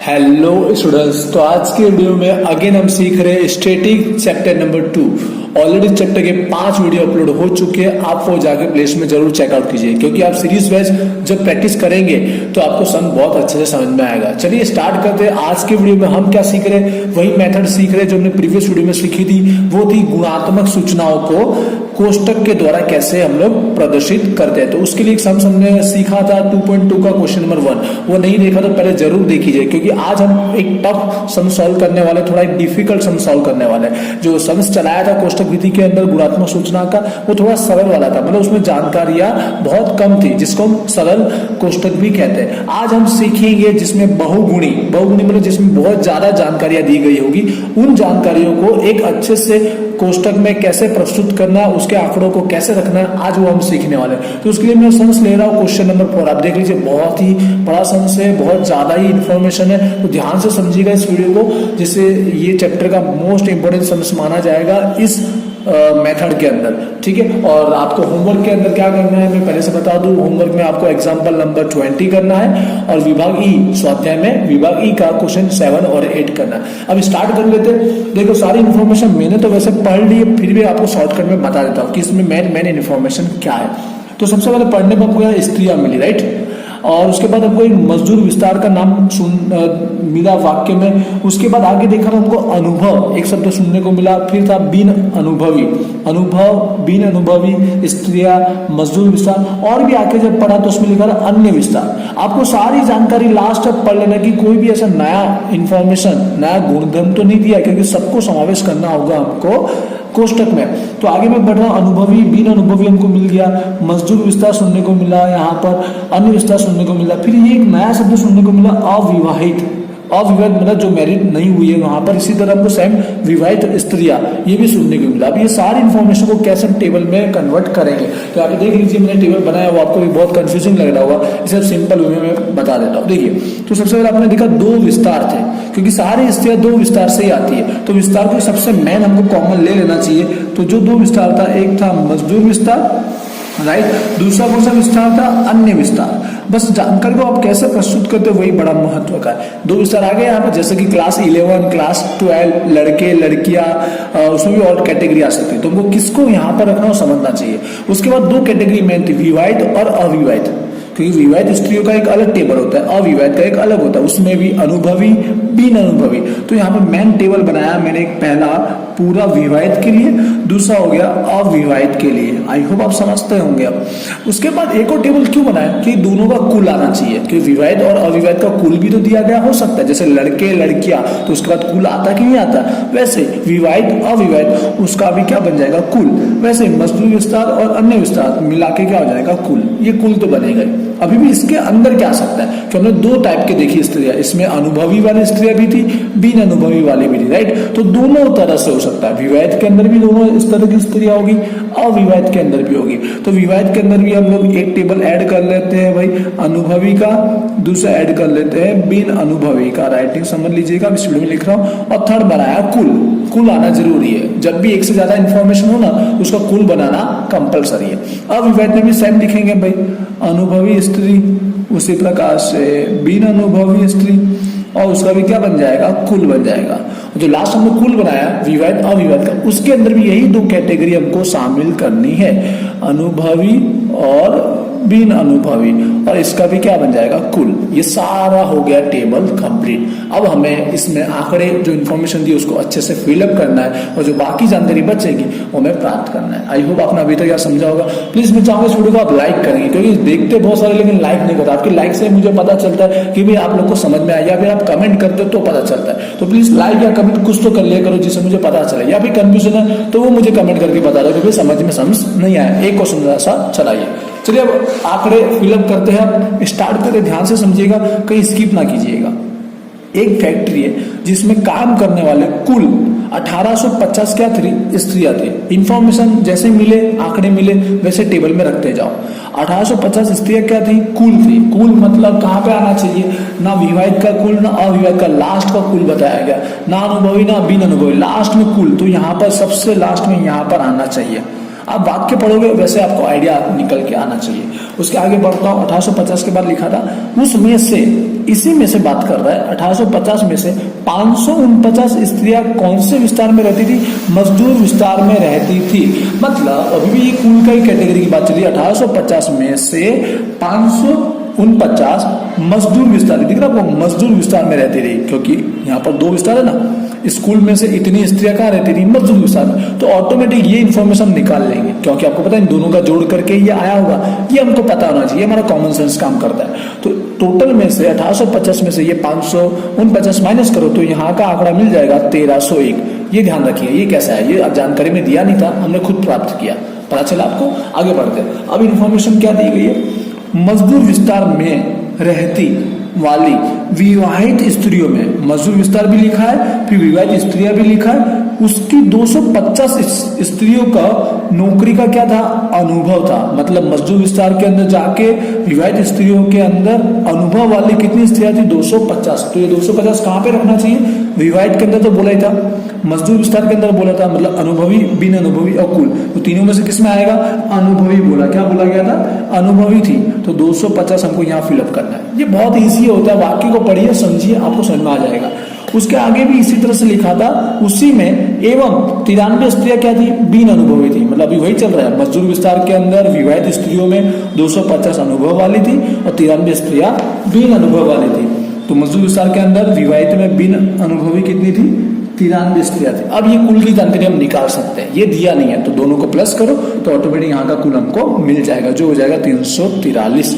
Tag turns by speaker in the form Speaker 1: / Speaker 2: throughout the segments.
Speaker 1: Hello students, तो आज के वीडियो में अगेन हम सीख रहे हैं static chapter number 2। Already chapter के 5 वीडियो अपलोड हो चुके हैं। आप वो जाके प्लेलिस्ट में जरूर चेकआउट कीजिए, क्योंकि आप सीरीज वाइज जब प्रैक्टिस करेंगे तो आपको सम बहुत अच्छे से समझ में आएगा। चलिए स्टार्ट करते हैं। आज के वीडियो में हम क्या सीख रहे हैं, वही मेथड सीख रहे हैं जो हमने प्रीवियस वीडियो में सीखी थी। वो थी गुणात्मक सूचनाओं को कोष्टक के द्वारा कैसे हम लोग प्रदर्शित करते हैं। तो उसके लिए एक सम हमने सीखा था 2.2 का क्वेश्चन नंबर 1। वो नहीं देखा तो पहले जरूर देखिए, क्योंकि आज हम एक टफ सम सॉल्व करने वाले, थोड़ा एक डिफिकल्ट सम सॉल्व करने वाले। जो सम चलाया था कोष्टक विधि के अंदर गुणात्मक सूचना का, वो थोड़ा सरल वाला था, मतलब उसमें जानकारियां बहुत कम थी, जिसको हम सरल कोष्टक भी कहते हैं। आज हम सीखेंगे जिसमें बहुगुणी मतलब जिसमें बहुत ज्यादा जानकारियां दी गई होगी, उन जानकारियों को एक अच्छे से कोष्टक में कैसे प्रस्तुत करना, उसके आंकड़ों को कैसे रखना है, आज वो हम सीखने वाले हैं। तो उसके लिए मैं सन्स ले रहा हूँ क्वेश्चन नंबर 4। आप देख लीजिए, बहुत ही बड़ा सन्स है, बहुत ज्यादा ही इंफॉर्मेशन है, तो ध्यान से समझिएगा इस वीडियो को, जिससे ये चैप्टर का मोस्ट इंपोर्टेंट सन्स माना जाएगा इस मेथड के अंदर। ठीक है, और आपको होमवर्क के अंदर क्या करना है मैं पहले से बता दूं। होमवर्क में आपको एग्जांपल नंबर 20 करना है, और विभाग ई स्वाध्याय में विभाग ई का क्वेश्चन 7 और 8 करना है। अब स्टार्ट कर लेते हैं। देखो, सारी इन्फॉर्मेशन मैंने तो वैसे पढ़ ली है, फिर भी आपको शॉर्टकट में बता देता हूँ कि इसमें मेन इन्फॉर्मेशन क्या है। तो सबसे पहले पढ़ने पर आपको यहाँ स्त्रियां मिली, राइट, और उसके बाद हमको एक मजदूर विस्तार का नाम मिला वाक्य में। उसके बाद आगे देखा तो हमको अनुभव एक शब्द सुनने को मिला। फिर था बिन अनुभवी, बिन अनुभवी स्त्रियां, मजदूर विस्तार, और भी आगे जब पढ़ा तो उसमें लिखा था अन्य विस्तार। आपको सारी जानकारी लास्ट तक पढ़ लेना कि कोई भी ऐसा नया इंफॉर्मेशन, नया गुणधर्म तो नहीं दिया, क्योंकि सबको समावेश करना होगा हमको कोष्टक में। तो आगे मैं बढ़ रहा हूँ। अनुभवी, बिन अनुभवी हमको मिल गया, मजदूर विस्तार सुनने को मिला, यहाँ पर अन्य विस्तार सुनने को मिला। फिर ये एक नया शब्द सुनने को मिला, अविवाहित मतलब जो मैरिड नहीं हुई है वहां पर। इसी तरह हमको सेम विवाहित स्त्रियां, ये भी सुनने को मिला। अब ये सारी इन्फॉर्मेशन को कैसे हम टेबल में कन्वर्ट करेंगे, तो आप देख लीजिए, मैंने टेबल बनाया, वो आपको भी बहुत कंफ्यूजिंग लग रहा होगा, इसे सिंपल वे में मैं बता देता हूँ। देखिए, तो सबसे पहले आपने देखा 2 विस्तार थे, क्योंकि सारी स्त्रियां 2 विस्तार से ही आती है, तो विस्तार को सबसे मेन हमको कॉमन ले लेना चाहिए। तो जो 2 विस्तार था, एक था मजदूर विस्तार, राइट, दूसरा कौन सा विस्तार था, अन्य विस्तार। बस जानकारी को आप कैसे प्रस्तुत करते हो वही बड़ा महत्व का है। 2 विस्तार आ गए यहाँ पर, जैसे कि क्लास 11, क्लास 12, लड़के लड़कियां, उसमें भी और कैटेगरी आ सकती है, तो हमको किसको यहाँ पर रखना और समझना चाहिए। उसके बाद 2 कैटेगरी मेन थी, विवाहित और अविवाहित, क्योंकि विवाहित स्त्रियों का एक अलग टेबल होता है, अविवाहित का एक अलग होता है, उसमें भी अनुभवी, बिन अनुभवी। तो यहाँ पर मेन टेबल बनाया मैंने, एक पहला पूरा विवाहित के लिए, दूसरा हो गया अविवाहित के लिए। आई होप आप समझते होंगे। अब उसके बाद एक और टेबल क्यों बनाया कि दोनों का कुल आना चाहिए, क्योंकि विवाहित और अविवाहित का कुल भी तो दिया गया हो सकता है, जैसे लड़के लड़कियां, तो उसके बाद कुल आता कि नहीं आता, वैसे विवाहित अविवाहित उसका भी क्या बन जाएगा, कुल। वैसे मजदूर विस्तार और अन्य विस्तार मिला के क्या हो जाएगा, कुल। ये कुल तो बनेगा। अभी भी इसके अंदर क्या आ सकता है कि हमने 2 टाइप के देखी स्त्रियां, इसमें अनुभवी वाली स्त्रियां भी थी, बिन अनुभवी वाली भी थी, राइट। तो दोनों तरह से हो सकता है, विवाहित के अंदर भी दोनों इस तरह की स्त्रियां होगी, अविवाहित के अंदर भी होगी। तो विवाहित के अंदर भी हम लोग एक टेबल ऐड कर लेते हैं भाई, अनुभवी का, दूसरा ऐड कर लेते हैं बिन अनुभवी का। राइटिंग समझ लीजिएगा, इस वीडियो में लिख रहा हूँ। और थर्ड बनाया कुल आना जरूरी है। जब भी एक से ज्यादा इंफॉर्मेशन हो ना, उसका कुल बनाना कंपलसरी है। अविवाहित में भी सेम लिखेंगे भाई, अनुभवी स्त्री, उसी प्रकार से बिन अनुभवी स्त्री, और उसका भी क्या बन जाएगा, कुल बन जाएगा। जो लास्ट हमने कुल बनाया विवाहित अविवाहित का, उसके अंदर भी यही 2 कैटेगरी हमको शामिल करनी है, अनुभवी और बिन अनुभवी, और इसका भी क्या बन जाएगा, कुल। ये सारा हो गया टेबल कंप्लीट। अब हमें इसमें आंकड़े जो इन्फॉर्मेशन दी उसको अच्छे से फिलअप करना है, और जो बाकी जानकारी बचेगी वो हमें प्राप्त करना है। आई होप आपने अभी तक यह समझा होगा। प्लीज मैं चाहूंगा इस वीडियो को आप लाइक करेंगे, क्योंकि देखते बहुत सारे लेकिन लाइक नहीं करते। आपके लाइक से मुझे पता चलता है कि भाई आप लोग को समझ में आया, या फिर आप कमेंट करते हो तो पता चलता है। तो प्लीज लाइक या कमेंट कुछ तो कर लिया करो, जिससे मुझे पता चले, या फिर कंफ्यूजन है तो वो मुझे कमेंट करके बता दो कि समझ में समझ नहीं आया। एक क्वेश्चन सा चलाइए। चलिए अब आंकड़े फिलअप करते हैं, स्टार्ट करते, ध्यान से समझिएगा, कहीं स्किप ना कीजिएगा। एक फैक्ट्री है जिसमें काम करने वाले कुल 1850 क्या स्त्रियां थी। इंफॉर्मेशन जैसे मिले, आंकड़े मिले, वैसे टेबल में रखते जाओ। 1850 स्त्रियां क्या थी, कुल थी। कुल मतलब कहाँ पे आना चाहिए, ना विवाहित का कुल, ना अविवाहित का, लास्ट का कुल बताया गया, ना अनुभवी ना बिन अनुभवी, लास्ट में कुल। तो यहाँ पर सबसे लास्ट में यहाँ पर आना चाहिए। आप वाक्य पढ़ोगे वैसे आपको आइडिया निकल के आना चाहिए। उसके आगे बढ़ता हूँ। 1850 के बाद लिखा था उसमें से, इसी में से बात कर रहा है, 1850 में से 549 स्त्रियां कौन से विस्तार में रहती थी? मजदूर विस्तार में रहती थी। मतलब अभी भी ये कुल का ही कैटेगरी की बात चली। 1850 में से 549 मजदूर विस्तार, दिख रहा है आपको, मजदूर विस्तार में रहती थी, क्योंकि यहाँ पर 2 विस्तार है ना। स्कूल में से इतनी स्त्रियां कहाँ रहती थी? मजदूर विस्तार में। तो ऑटोमेटिक ये इन्फॉर्मेशन निकाल लेंगे, क्योंकि आपको पता है इन दोनों का जोड़ करके ये आया होगा, ये हमको पता होना चाहिए, हमारा कॉमन सेंस काम करता है। तो टोटल में से 1850 में से ये 549 माइनस करो तो यहाँ का आंकड़ा मिल जाएगा 1301। ये ध्यान रखिए, ये कैसा है, ये जानकारी में दिया नहीं था, हमने खुद प्राप्त किया, पता चला आपको। आगे बढ़ते हैं। अब इन्फॉर्मेशन क्या दी गई है? मजदूर विस्तार में रहती वाली विवाहित स्त्रियों में, मजदूर विस्तार भी लिखा है, फिर विवाहित स्त्रियां भी लिखा है, उसकी 250 स्त्रियों का नौकरी का क्या था? अनुभव था। मतलब मजदूर विस्तार के अंदर जाके विवाहित स्त्रियों के अंदर अनुभव वाली कितनी स्त्रियां थी? 250। तो ये 250 कहाँ पे रखना चाहिए? विवाहित के अंदर तो बोला ही था, मजदूर विस्तार के अंदर बोला था, मतलब अनुभवी, बिन अनुभवी और कुल, तो तीनों में से किस में आएगा? अनुभवी बोला। क्या बोला गया था? अनुभवी थी। तो 250 हमको यहाँ फिलअप करना है। ये बहुत ईजी होता है, वाक्य को पढ़िए, समझिए, आपको समझ में आ जाएगा। उसके आगे भी इसी तरह से लिखा था, उसी में एवं 93 स्त्रियां क्या थी? बिन अनुभवी थी। मतलब अभी वही चल रहा है, मजदूर विस्तार के अंदर विवाहित स्त्रियों में 250 अनुभव वाली थी और 93 स्त्रियां बिन अनुभव वाली थी। तो मजदूर विस्तार के अंदर विवाहित में बिन अनुभवी कितनी थी? 93 स्त्रियां थी। अब ये कुल की जानकारी हम निकाल सकते हैं, ये दिया नहीं है, तो दोनों को प्लस करो तो ऑटोमेटिक यहाँ का कुल हमको मिल जाएगा, जो हो जाएगा 343।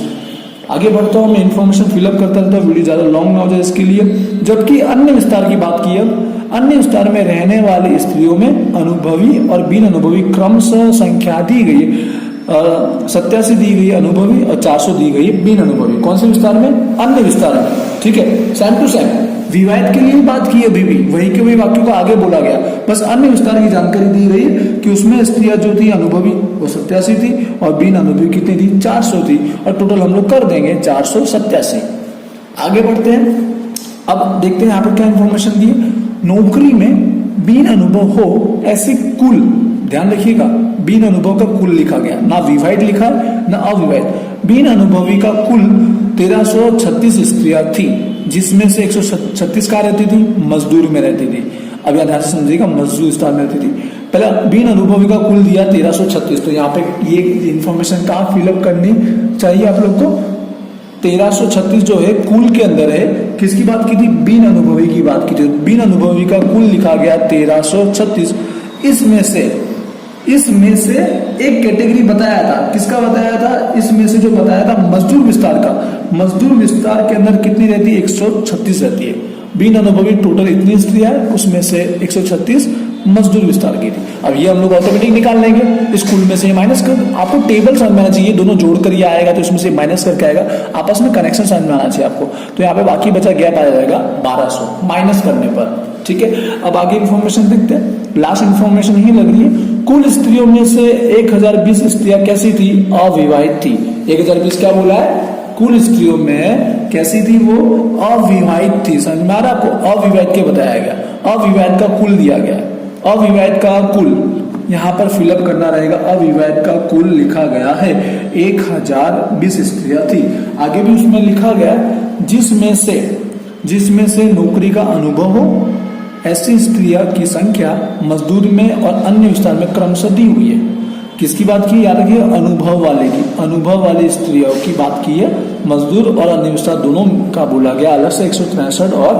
Speaker 1: आगे बढ़ता हूं, मैं इन्फॉर्मेशन फिलअप करता रहता हूं, वीडियो ज्यादा लॉन्ग ना हो जाए इसके लिए। जबकि अन्य विस्तार की बात की, अब अन्य विस्तार में रहने वाली स्त्रियों में अनुभवी और बिन अनुभवी क्रमशः संख्या दी गई, 87 दी गई अनुभवी और 400 दी गई बिन अनुभवी। कौन से विस्तार में? अन्य विस्तार में। ठीक है, सेम टू सेम विवाहित के लिए बात की अभी भी, वही के वही वाक्यों का आगे बोला गया, बस अन्य विस्तार की जानकारी दी गई कि उसमें स्त्रियां जो थी अनुभवी वो 87 थी और बिन अनुभवी कितनी थी? 400 थी, और टोटल हम लोग कर देंगे 487। आगे बढ़ते हैं। अब देखते हैं यहाँ पर क्या इन्फॉर्मेशन दी है। नौकरी में बिन अनुभव हो ऐसे कुल, ध्यान रखिएगा, बिन अनुभव का कुल लिखा गया, ना विवाहित लिखा ना अविवाहित। बिन अनुभवी का कुल 1336 स्त्रियां थी, जिसमें से 136 कहाँ रहती थी? मजदूर में रहती थी। अब यहाँ ध्यान से समझिएगा, मजदूर विस्तार में रहती थी। पहला बिन अनुभवी का कुल दिया 1336, तो यहाँ पे ये इन्फॉर्मेशन कहाँ फिलअप करनी चाहिए आप लोग को? 1336 जो है कुल के अंदर है, किसकी बात की थी? बिन अनुभवी की बात की थी। बिन अनुभवी का कुल लिखा गया 1336। इसमें से एक कैटेगरी बताया था, किसका बताया था? इसमें से जो बताया था मजदूर विस्तार का। मजदूर विस्तार के अंदर कितनी रहती है? 136 रहती है। बिन अनुभवी टोटल इतनी स्त्रियां है, उसमें से 136 मजदूर विस्तार की थी। अब ये हम लोग ऑटोमेटिक निकाल लेंगे, स्कूल में से माइनस कर, आपको टेबल समझ में आना चाहिए, दोनों जोड़कर ये आएगा तो इसमें से माइनस करके आएगा, आपस में कनेक्शन समझ में आना चाहिए आपको। तो यहाँ पे बाकी बचा गैप आ जाएगा 1200 माइनस करने पर। ठीक है, अब आगे इन्फॉर्मेशन देखते हैं। लास्ट इन्फॉर्मेशन ही लग रही है। कुल स्त्रियों में से 1020 स्त्रियां कैसी थी? अविवाहित थी। 1020 क्या बोला है? कुल स्त्रियों में कैसी थी? वो अविवाहित थी। समझ में आ रहा है आपको? अविवाहित के बताया गया, अविवाहित का कुल दिया गया, अविवाहित का कुल यहाँ पर फिलअप करना रहेगा। अविवाहित का कुल लिखा गया है 1020 स्त्रियां थी। आगे भी उसमें लिखा गया जिसमें से नौकरी का अनुभव हो ऐसी स्त्रियां की संख्या मजदूर में और अन्य विस्तार में क्रमशः दी हुई है। किसकी बात की? याद रखिए, अनुभव वाले की, अनुभव वाली स्त्रियों की बात की है। मजदूर और अन्य विस्तार दोनों का बोला गया, अलग से 163 और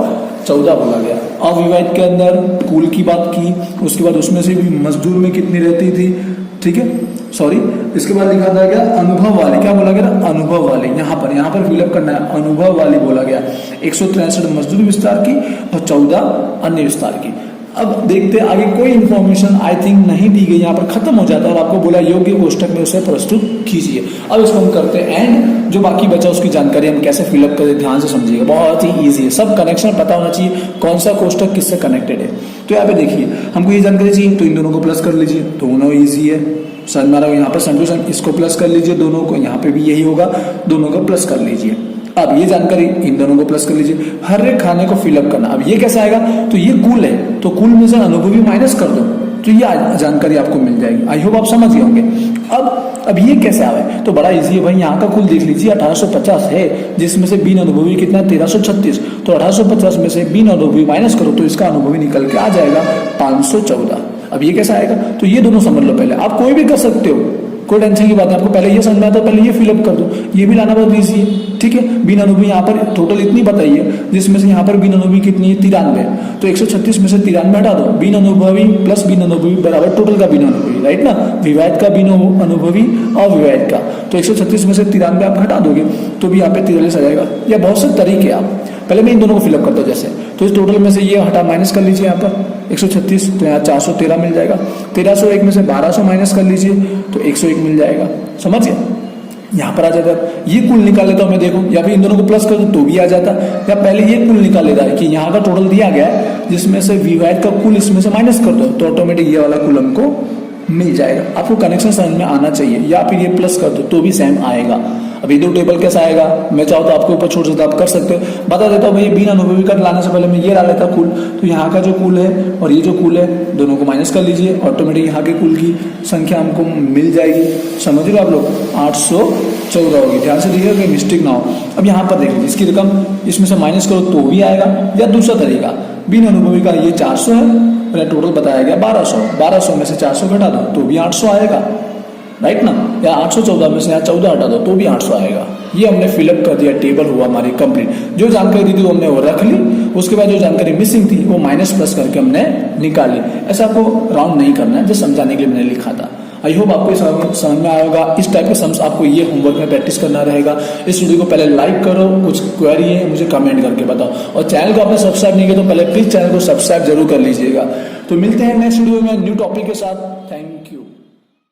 Speaker 1: 14 बोला गया। अविवाहित के अंदर कुल की बात की, उसके बाद उसमें से भी मजदूर में कितनी रहती थी? ठीक है, सॉरी, इसके बाद लिखा था क्या? अनुभव वाले। क्या बोला गया? अनुभव वाले। यहाँ पर फिलअप करना है, अनुभव वाली बोला गया। 163 मजदूर विस्तार की और 14 अन्य विस्तार की। अब देखते हैं आगे, कोई इंफॉर्मेशन आई थिंक नहीं दी गई, यहाँ पर खत्म हो जाता है और आपको बोला योग्य कोष्टक में उसे प्रस्तुत कीजिए। अब इसको हम करते हैं एंड, जो बाकी बचा उसकी जानकारी हम कैसे फिलअप करें, ध्यान से समझिएगा, बहुत ही ईजी है, सब कनेक्शन पता होना चाहिए, कौन सा कोष्टक किससे कनेक्टेड है। तो यहाँ पे देखिए, हमको ये जानकारी चाहिए तो इन दोनों को प्लस कर लीजिए, दोनों ईजी है। समझ में आ रहा है? यहाँ पर सेम टू सेम इसको प्लस कर लीजिए दोनों को, यहाँ पे भी यही होगा, दोनों को प्लस कर लीजिए। अब ये जानकारी इन दोनों को प्लस कर लीजिए, हर एक खाने को फिलअप करना। अब ये कैसे आएगा? तो ये कुल है, तो कुल में से अनुभवी माइनस कर दो, तो ये जानकारी आपको मिल जाएगी। आई होप आप समझ गए होंगे। अब ये कैसे आवे, तो बड़ा इजी है भाई। यहाँ का कुल देख लीजिए 1850 है, जिसमें से बिन अनुभवी कितना 1336, तो 1850 में से बिन अनुभवी माइनस करो तो इसका अनुभवी निकल के आ जाएगा 514। अब ये कैसा आएगा, तो ये दोनों समझ लो पहले, आप कोई भी कर सकते हो, कोई टेंशन की बात है। आपको पहले ये समझना था, पहले ये फिलअप कर दो, ये भी लाना बहुत ईजी है, ठीक है। बिन अनुभवी यहाँ पर टोटल इतनी बताइए, जिसमें से यहाँ पर बिन अनुभवी कितनी है 93, तो 136 में से 93 हटा दो, बिन अनुभवी प्लस बिन अनुभवी बराबर टोटल का बिन अनुभवी, राइट ना, विवाहित का बिन अनुभवी अविवाहित का, तो 136 में से 93 आप हटा दोगे तो भी यहाँ पे 43 आ जाएगा। या बहुत से तरीके आप, पहले मैं इन दोनों को फिलअप करता हूँ जैसे, तो इस टोटल में से ये हटा माइनस कर लीजिए यहाँ पर 136, तो यहाँ 413 मिल जाएगा। 1301 में से 1200 माइनस कर लीजिए तो 101 मिल जाएगा, समझिए। यहाँ पर आ जाता है, ये कुल निकाल लेता हूँ मैं, देखो, या फिर इन दोनों को प्लस कर दो तो भी आ जाता, या पहले ये कुल निकाल लेता है कि यहाँ का टोटल दिया गया है, जिसमें से विवाहित का कुल इसमें से माइनस कर दो तो ऑटोमेटिक ये वाला कुल हमको मिल जाएगा। आपको कनेक्शन समझ में आना चाहिए, या फिर ये प्लस कर दो तो भी सेम आएगा। अब ये दो टेबल कैसा आएगा, मैं चाहूँ तो आपके ऊपर छोड़ सकता, आप कर सकते हो। बता देता हूँ भाई, बिन अनुभवी का लाने से पहले मैं ये ला लेता कुल, तो यहाँ का जो कुल है और ये जो कुल है दोनों को माइनस कर लीजिए, ऑटोमेटिक यहाँ के कुल की संख्या हमको मिल जाएगी। समझ लो आप लोग, 814 होगी। ध्यान से देखिएगा कि मिस्टेक ना हो। अब यहाँ पर देख लीजिए, इसकी रकम इसमें से माइनस करो तो भी आएगा, या दूसरा तरीका, बिन अनुभवी का ये 400 है, मैंने टोटल बताया गया 1200 में से 400 घटा दो तो भी 800 आएगा, राइट ना, या 814 में से यहाँ 14 हटा दो तो भी 800 आएगा। ये हमने फिलअप कर दिया, टेबल हुआ हमारी कंप्लीट। जो जानकारी दी थी वो हमने वो रख ली, उसके बाद जो जानकारी मिसिंग थी वो माइनस प्लस करके हमने निकाल ली। ऐसा आपको राउंड नहीं करना है, जो समझाने के लिए मैंने लिखा था। आई होप आपको समझ में आएगा। इस टाइप के सम्स आपको ये होमवर्क में प्रैक्टिस करना रहेगा। इस वीडियो को पहले लाइक करो, कुछ क्वेरी है मुझे कमेंट करके बताओ, और चैनल को आपने सब्सक्राइब नहीं किया तो पहले प्लीज चैनल को सब्सक्राइब जरूर कर लीजिएगा। तो मिलते हैं नेक्स्ट वीडियो में न्यू टॉपिक के साथ।